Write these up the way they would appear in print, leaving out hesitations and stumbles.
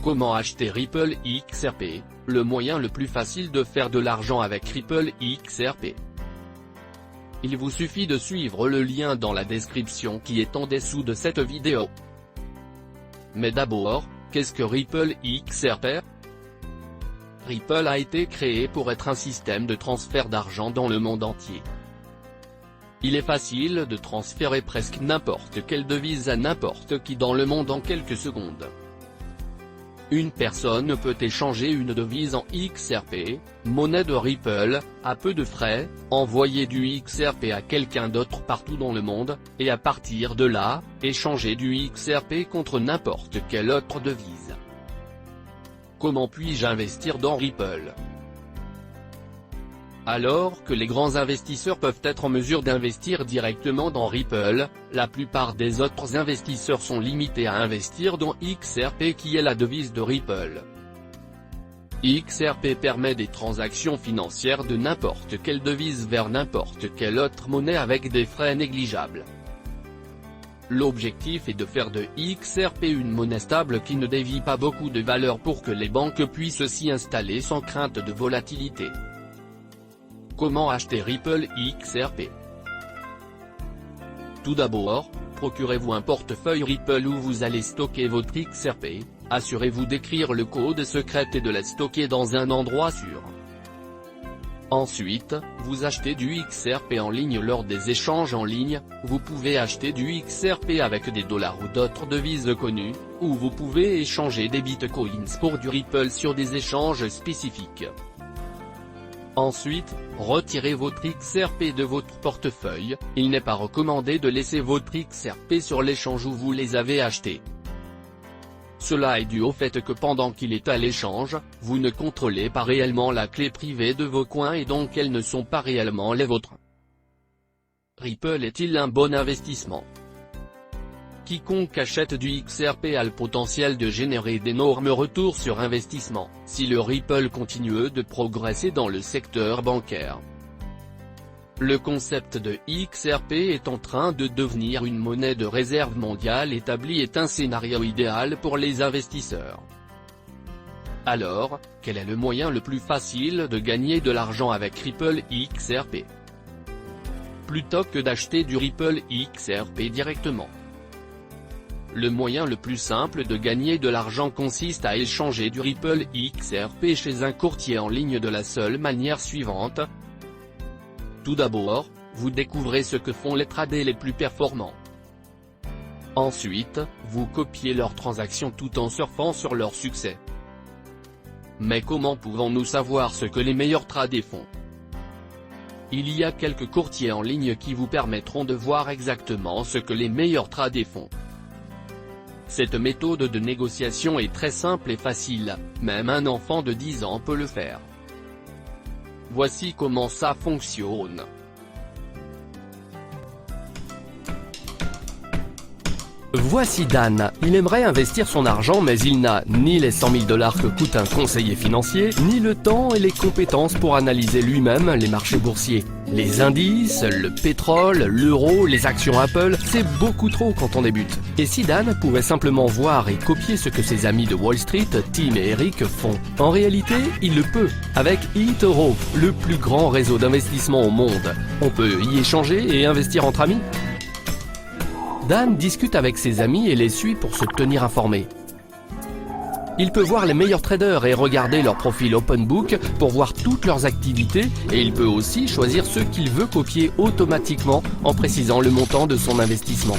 Comment acheter Ripple XRP, le moyen le plus facile de faire de l'argent avec Ripple XRP. Il vous suffit de suivre le lien dans la description qui est en dessous de cette vidéo. Mais d'abord, qu'est-ce que Ripple XRP? Ripple a été créé pour être un système de transfert d'argent dans le monde entier. Il est facile de transférer presque n'importe quelle devise à n'importe qui dans le monde en quelques secondes. Une personne peut échanger une devise en XRP, monnaie de Ripple, à peu de frais, envoyer du XRP à quelqu'un d'autre partout dans le monde, et à partir de là, échanger du XRP contre n'importe quelle autre devise. Comment puis-je investir dans Ripple? Alors que les grands investisseurs peuvent être en mesure d'investir directement dans Ripple, la plupart des autres investisseurs sont limités à investir dans XRP qui est la devise de Ripple. XRP permet des transactions financières de n'importe quelle devise vers n'importe quelle autre monnaie avec des frais négligeables. L'objectif est de faire de XRP une monnaie stable qui ne dévie pas beaucoup de valeur pour que les banques puissent s'y installer sans crainte de volatilité. Comment acheter Ripple XRP? Tout d'abord, procurez-vous un portefeuille Ripple où vous allez stocker votre XRP, assurez-vous d'écrire le code secret et de la stocker dans un endroit sûr. Ensuite, vous achetez du XRP en ligne lors des échanges en ligne, vous pouvez acheter du XRP avec des dollars ou d'autres devises connues, ou vous pouvez échanger des bitcoins pour du Ripple sur des échanges spécifiques. Ensuite, retirez votre XRP de votre portefeuille, il n'est pas recommandé de laisser votre XRP sur l'échange où vous les avez achetés. Cela est dû au fait que pendant qu'il est à l'échange, vous ne contrôlez pas réellement la clé privée de vos coins et donc elles ne sont pas réellement les vôtres. Ripple est-il un bon investissement? Quiconque achète du XRP a le potentiel de générer d'énormes retours sur investissement, si le Ripple continue de progresser dans le secteur bancaire. Le concept de XRP est en train de devenir une monnaie de réserve mondiale établie est un scénario idéal pour les investisseurs. Alors, quel est le moyen le plus facile de gagner de l'argent avec Ripple XRP? Plutôt que d'acheter du Ripple XRP directement. Le moyen le plus simple de gagner de l'argent consiste à échanger du Ripple XRP chez un courtier en ligne de la seule manière suivante. Tout d'abord, vous découvrez ce que font les traders les plus performants. Ensuite, vous copiez leurs transactions tout en surfant sur leur succès. Mais comment pouvons-nous savoir ce que les meilleurs traders font? Il y a quelques courtiers en ligne qui vous permettront de voir exactement ce que les meilleurs traders font. Cette méthode de négociation est très simple et facile, même un enfant de 10 ans peut le faire. Voici comment ça fonctionne. Voici Dan, il aimerait investir son argent mais il n'a ni les 100 000 $ que coûte un conseiller financier, ni le temps et les compétences pour analyser lui-même les marchés boursiers. Les indices, le pétrole, l'euro, les actions Apple, c'est beaucoup trop quand on débute. Et si Dan pouvait simplement voir et copier ce que ses amis de Wall Street, Tim et Eric, font? En réalité, il le peut, avec eToro, le plus grand réseau d'investissement au monde. On peut y échanger et investir entre amis. Dan discute avec ses amis et les suit pour se tenir informé. Il peut voir les meilleurs traders et regarder leur profil Open Book pour voir toutes leurs activités et il peut aussi choisir ceux qu'il veut copier automatiquement en précisant le montant de son investissement.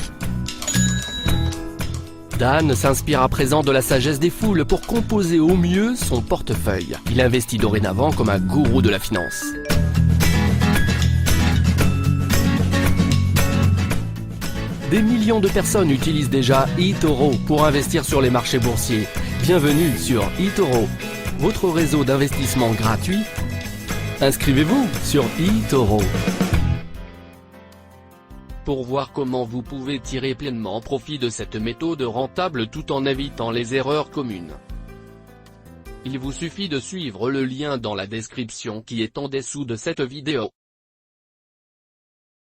Dan s'inspire à présent de la sagesse des foules pour composer au mieux son portefeuille. Il investit dorénavant comme un gourou de la finance. Des millions de personnes utilisent déjà eToro pour investir sur les marchés boursiers. Bienvenue sur eToro, votre réseau d'investissement gratuit. Inscrivez-vous sur eToro. Pour voir comment vous pouvez tirer pleinement profit de cette méthode rentable tout en évitant les erreurs communes, il vous suffit de suivre le lien dans la description qui est en dessous de cette vidéo.